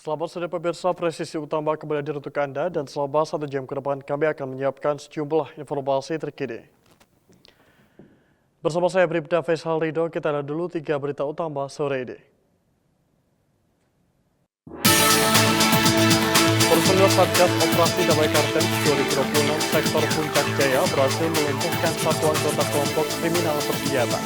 Selamat sore pemirsa, presisi utama kembali hadir untuk Anda dan selama 1 jam ke depan kami akan menyiapkan sejumlah informasi terkini. Bersama saya Bribda Faisal Ridho, kita lihat dulu 3 berita utama sore ini. Personil Satgas Operasi Damai Kartens 2026 Sektor Puncak Jaya berhasil melumpuhkan satu anggota kelompok kriminal bersenjata.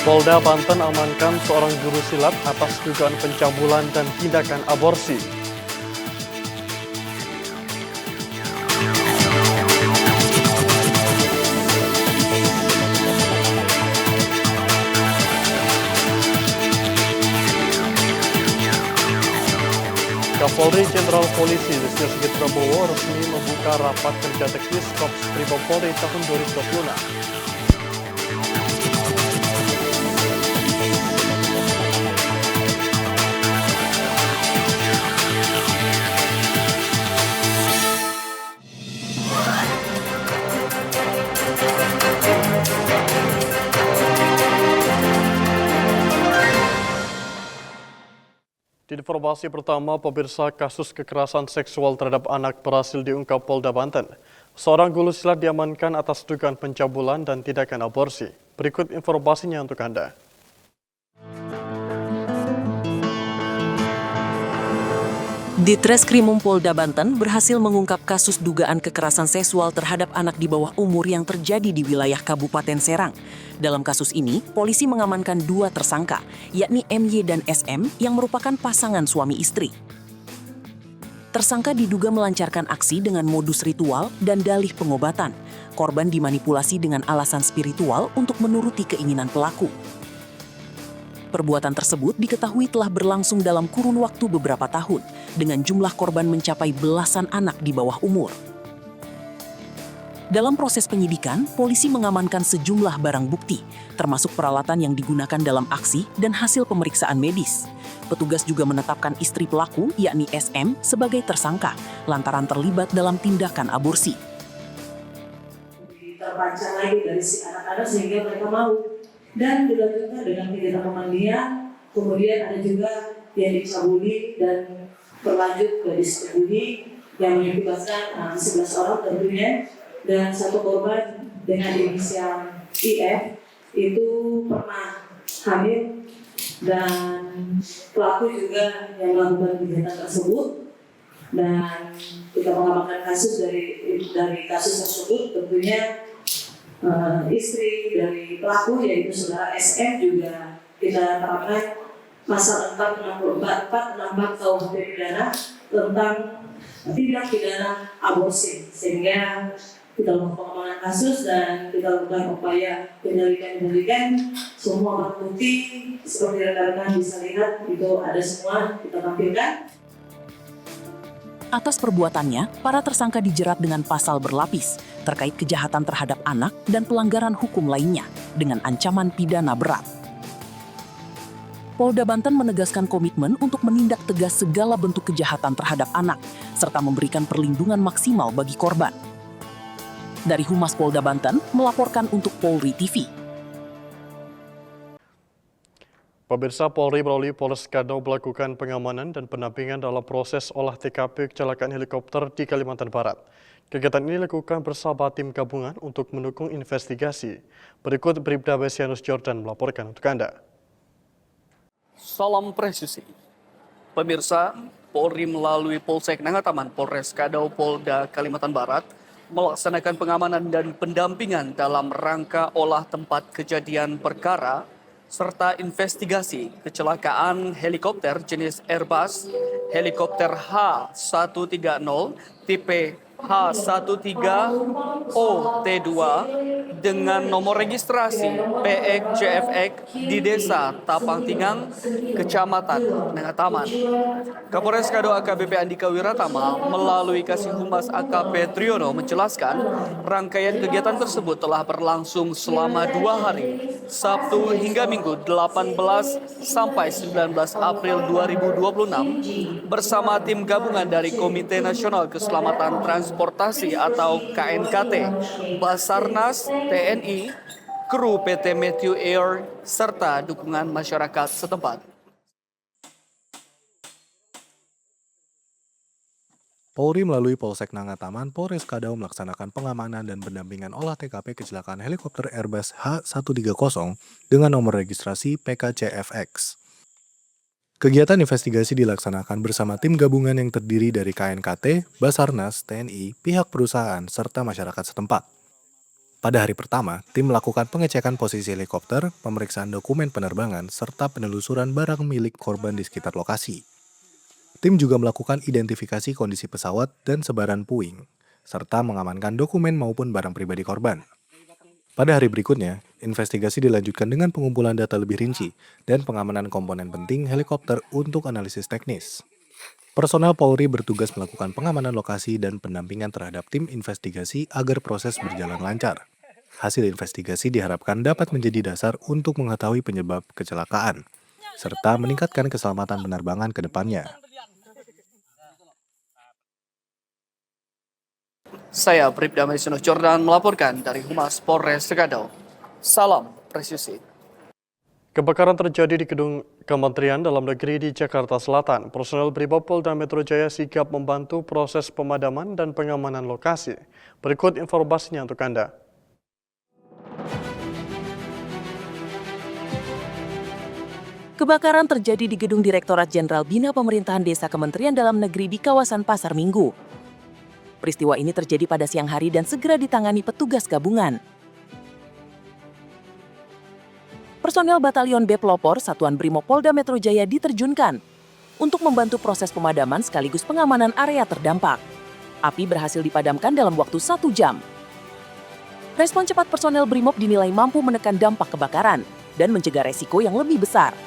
Polda Banten amankan seorang guru silat atas dugaan pencabulan dan tindakan aborsi. Kapolri Jenderal Polisi Listio Sigit Prabowo resmi membuka rapat kerja teknis Korps Brimob Polri tahun 2026. Di informasi pertama, pemirsa, kasus kekerasan seksual terhadap anak berhasil diungkap Polda Banten. Seorang guru silat diamankan atas dugaan pencabulan dan tindakan aborsi. Berikut informasinya untuk Anda. Ditreskrimum Polda Banten berhasil mengungkap kasus dugaan kekerasan seksual terhadap anak di bawah umur yang terjadi di wilayah Kabupaten Serang. Dalam kasus ini, polisi mengamankan 2 tersangka, yakni MY dan SM yang merupakan pasangan suami istri. Tersangka diduga melancarkan aksi dengan modus ritual dan dalih pengobatan. Korban dimanipulasi dengan alasan spiritual untuk menuruti keinginan pelaku. Perbuatan tersebut diketahui telah berlangsung dalam kurun waktu beberapa tahun, dengan jumlah korban mencapai belasan anak di bawah umur. Dalam proses penyidikan, polisi mengamankan sejumlah barang bukti, termasuk peralatan yang digunakan dalam aksi dan hasil pemeriksaan medis. Petugas juga menetapkan istri pelaku, yakni SM, sebagai tersangka, lantaran terlibat dalam tindakan aborsi. Terpancar lagi dari si anak-anak sehingga mereka mau. Dan dilanjutkan dengan kegiatan pemandian, kemudian ada juga yang dicabuli dan berlanjut ke distribusi yang mengakibatkan 11 orang tentunya, dan 1 korban dengan inisial IF itu pernah hamil, dan pelaku juga yang melakukan kegiatan tersebut. Dan kita mengamankan kasus dari kasus tersebut tentunya istri dari pelaku yaitu saudara SM juga kita terapkan pasal 464 KUHP pidana tentang tindak pidana aborsi, sehingga kita lakukan pengembangan kasus dan kita lakukan upaya penyelidikan semua barang bukti seperti rekan-rekan bisa lihat itu ada semua kita tampilkan. Atas perbuatannya, para tersangka dijerat dengan pasal berlapis terkait kejahatan terhadap anak dan pelanggaran hukum lainnya dengan ancaman pidana berat. Polda Banten menegaskan komitmen untuk menindak tegas segala bentuk kejahatan terhadap anak serta memberikan perlindungan maksimal bagi korban. Dari Humas Polda Banten melaporkan untuk Polri TV. Pemirsa, Polri melalui Polres Kado melakukan pengamanan dan pendampingan dalam proses olah TKP kecelakaan helikopter di Kalimantan Barat. Kegiatan ini dilakukan bersama tim gabungan untuk mendukung investigasi. Berikut Bribda Besianus Jordan melaporkan untuk Anda. Salam presisi. Pemirsa, Polri melalui Polsek Nangataman, Polres Kado, Polda Kalimantan Barat melaksanakan pengamanan dan pendampingan dalam rangka olah tempat kejadian perkara serta investigasi kecelakaan helikopter jenis Airbus, helikopter H130 tipe H13OT2 dengan nomor registrasi PX-JFX di Desa Tapang Tingang, Kecamatan Nangataman. Kapolres Kado AKBP Andika Wiratama melalui Kasih Humas AKP Triyono menjelaskan rangkaian kegiatan tersebut telah berlangsung selama 2 hari, Sabtu hingga Minggu 18 sampai 19 April 2026 bersama tim gabungan dari Komite Nasional Keselamatan Transportasi Transportasi atau KNKT, Basarnas, TNI, kru PT Meteo Air, serta dukungan masyarakat setempat. Polri melalui Polsek Nangataman, Polres Kadau melaksanakan pengamanan dan pendampingan olah TKP kecelakaan helikopter Airbus H130 dengan nomor registrasi PKCFX. Kegiatan investigasi dilaksanakan bersama tim gabungan yang terdiri dari KNKT, Basarnas, TNI, pihak perusahaan, serta masyarakat setempat. Pada hari pertama, tim melakukan pengecekan posisi helikopter, pemeriksaan dokumen penerbangan, serta penelusuran barang milik korban di sekitar lokasi. Tim juga melakukan identifikasi kondisi pesawat dan sebaran puing, serta mengamankan dokumen maupun barang pribadi korban. Pada hari berikutnya, investigasi dilanjutkan dengan pengumpulan data lebih rinci dan pengamanan komponen penting helikopter untuk analisis teknis. Personel Polri bertugas melakukan pengamanan lokasi dan pendampingan terhadap tim investigasi agar proses berjalan lancar. Hasil investigasi diharapkan dapat menjadi dasar untuk mengetahui penyebab kecelakaan, serta meningkatkan keselamatan penerbangan ke depannya. Saya Bribda Maisono Jordan melaporkan dari Humas Polres Kadau. Salam Presiusi. Kebakaran terjadi di gedung Kementerian Dalam Negeri di Jakarta Selatan. Personel Brimopolda Metro Jaya sigap membantu proses pemadaman dan pengamanan lokasi. Berikut informasinya untuk Anda. Kebakaran terjadi di Gedung Direktorat Jenderal Bina Pemerintahan Desa Kementerian Dalam Negeri di kawasan Pasar Minggu. Peristiwa ini terjadi pada siang hari dan segera ditangani petugas gabungan. Personel Batalion B Pelopor Satuan Brimopolda Metro Jaya diterjunkan untuk membantu proses pemadaman sekaligus pengamanan area terdampak. Api berhasil dipadamkan dalam waktu 1 jam. Respon cepat personel Brimob dinilai mampu menekan dampak kebakaran dan mencegah resiko yang lebih besar.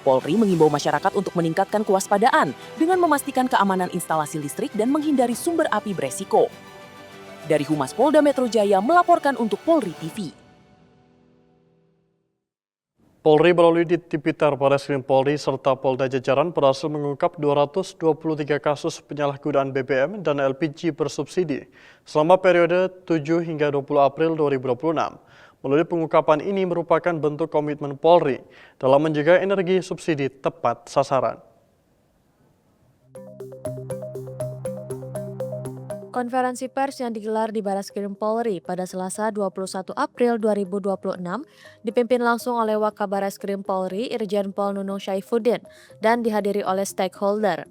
Polri mengimbau masyarakat untuk meningkatkan kewaspadaan dengan memastikan keamanan instalasi listrik dan menghindari sumber api beresiko. Dari Humas Polda Metro Jaya melaporkan untuk Polri TV. Polri melalui Ditipiter Barreskrim Polri serta Polda jajaran berhasil mengungkap 223 kasus penyalahgunaan BBM dan LPG bersubsidi selama periode 7 hingga 20 April 2026. Melalui pengungkapan ini merupakan bentuk komitmen Polri dalam menjaga energi subsidi tepat sasaran. Konferensi pers yang digelar di Barreskrim Polri pada Selasa 21 April 2026 dipimpin langsung oleh Wakabarreskrim Polri Irjen Pol Nunung Syaifuddin dan dihadiri oleh stakeholder.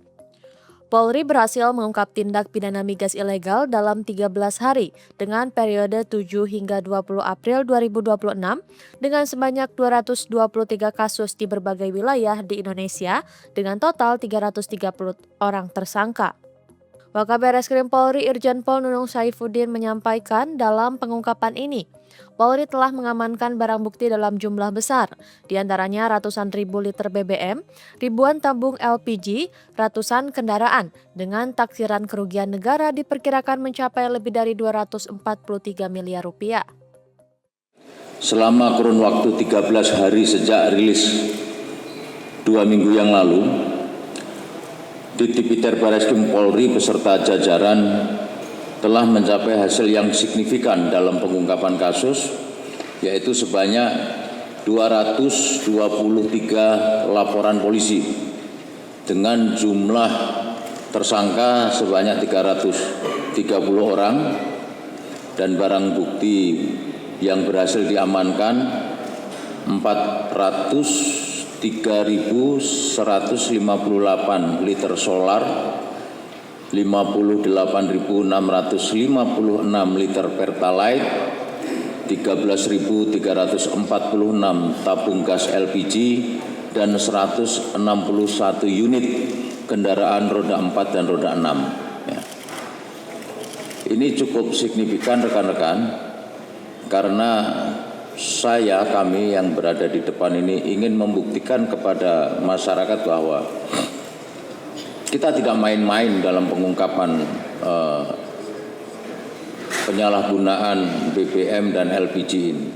Polri berhasil mengungkap tindak pidana migas ilegal dalam 13 hari dengan periode 7 hingga 20 April 2026 dengan sebanyak 223 kasus di berbagai wilayah di Indonesia dengan total 330 orang tersangka. Wakabarreskrim Polri Irjen Pol Nunung Syaifuddin menyampaikan dalam pengungkapan ini, Polri telah mengamankan barang bukti dalam jumlah besar, diantaranya ratusan ribu liter BBM, ribuan tabung LPG, ratusan kendaraan, dengan taksiran kerugian negara diperkirakan mencapai lebih dari 243 miliar rupiah. Selama kurun waktu 13 hari sejak rilis 2 minggu yang lalu, Ditipiter Barreskrim Polri beserta jajaran telah mencapai hasil yang signifikan dalam pengungkapan kasus, yaitu sebanyak 223 laporan polisi dengan jumlah tersangka sebanyak 330 orang dan barang bukti yang berhasil diamankan 3.158 liter solar, 58.656 liter pertalite, 13.346 tabung gas LPG, dan 161 unit kendaraan roda 4 dan roda 6. Ya. Ini cukup signifikan rekan-rekan, karena kami yang berada di depan ini ingin membuktikan kepada masyarakat bahwa kita tidak main-main dalam pengungkapan penyalahgunaan BBM dan LPG ini.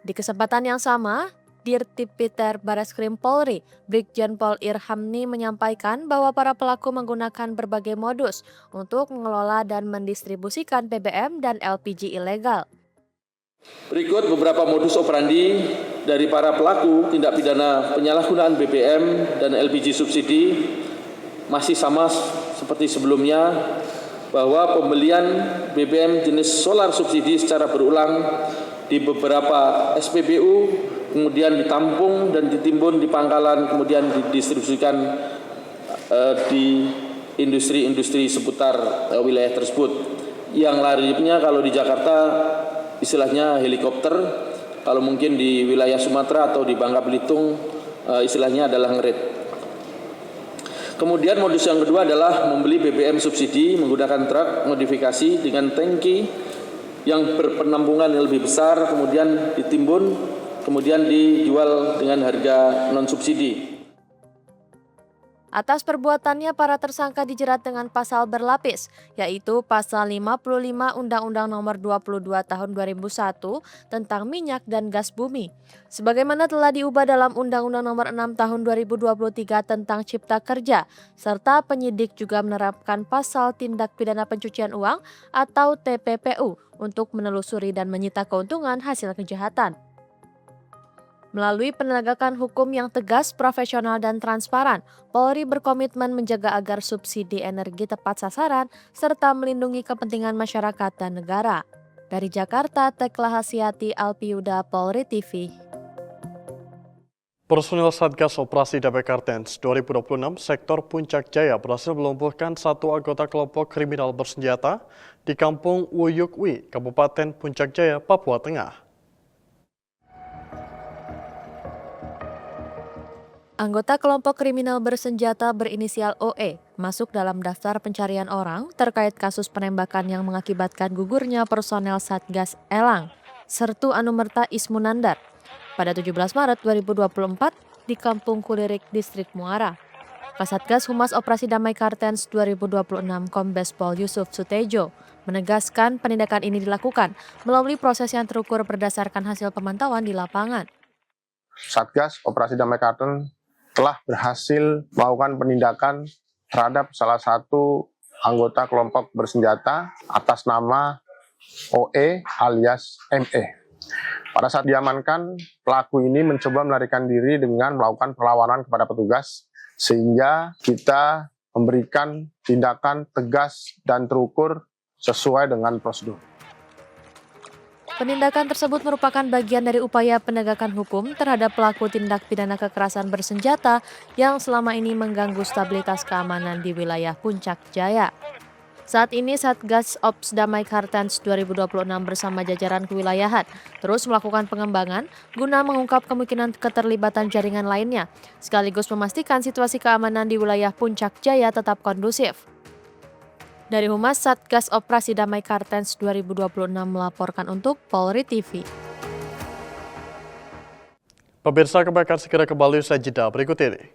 Di kesempatan yang sama, Dirtipiter Bareskrim Polri, Brigjen Pol Irhamni menyampaikan bahwa para pelaku menggunakan berbagai modus untuk mengelola dan mendistribusikan BBM dan LPG ilegal. Berikut beberapa modus operandi dari para pelaku tindak pidana penyalahgunaan BBM dan LPG subsidi masih sama seperti sebelumnya, bahwa pembelian BBM jenis solar subsidi secara berulang di beberapa SPBU, kemudian ditampung dan ditimbun di pangkalan, kemudian didistribusikan di industri-industri seputar wilayah tersebut. Yang lainnya kalau di Jakarta istilahnya helikopter, kalau mungkin di wilayah Sumatera atau di Bangka Belitung istilahnya adalah ngerit. Kemudian modus yang kedua adalah membeli BBM subsidi menggunakan truk modifikasi dengan tangki yang berpenampungan yang lebih besar, kemudian ditimbun, kemudian dijual dengan harga non-subsidi. Atas perbuatannya, para tersangka dijerat dengan pasal berlapis, yaitu pasal 55 Undang-Undang Nomor 22 Tahun 2001 tentang minyak dan gas bumi. Sebagaimana telah diubah dalam Undang-Undang Nomor 6 Tahun 2023 tentang Cipta Kerja, serta penyidik juga menerapkan pasal tindak pidana pencucian uang atau TPPU untuk menelusuri dan menyita keuntungan hasil kejahatan. Melalui penegakan hukum yang tegas, profesional, dan transparan, Polri berkomitmen menjaga agar subsidi energi tepat sasaran serta melindungi kepentingan masyarakat dan negara. Dari Jakarta, Tekla Hasyati, Alpiuda, Polri TV. Personil Satgas Operasi Damai Kartens 2026 Sektor Puncak Jaya berhasil melumpuhkan satu anggota kelompok kriminal bersenjata di Kampung Wuyukwi, Kabupaten Puncak Jaya, Papua Tengah. Anggota kelompok kriminal bersenjata berinisial OE masuk dalam daftar pencarian orang terkait kasus penembakan yang mengakibatkan gugurnya personel Satgas Elang, Sertu Anumerta Ismunandar, pada 17 Maret 2024 di Kampung Kulirik, Distrik Muara. Kasatgas Humas Operasi Damai Kartens 2026 Kombes Pol Yusuf Sutejo menegaskan penindakan ini dilakukan melalui proses yang terukur berdasarkan hasil pemantauan di lapangan. Satgas Operasi Damai Kartens telah berhasil melakukan penindakan terhadap salah satu anggota kelompok bersenjata atas nama OE alias ME. Pada saat diamankan, pelaku ini mencoba melarikan diri dengan melakukan perlawanan kepada petugas, sehingga kita memberikan tindakan tegas dan terukur sesuai dengan prosedur. Penindakan tersebut merupakan bagian dari upaya penegakan hukum terhadap pelaku tindak pidana kekerasan bersenjata yang selama ini mengganggu stabilitas keamanan di wilayah Puncak Jaya. Saat ini Satgas Ops Damai Kartens 2026 bersama jajaran kewilayahan terus melakukan pengembangan guna mengungkap kemungkinan keterlibatan jaringan lainnya, sekaligus memastikan situasi keamanan di wilayah Puncak Jaya tetap kondusif. Dari Humas Satgas Operasi Damai Kartens 2026 melaporkan untuk Polri TV. Pemirsa, kami akan segera kembali usai jeda berikut ini.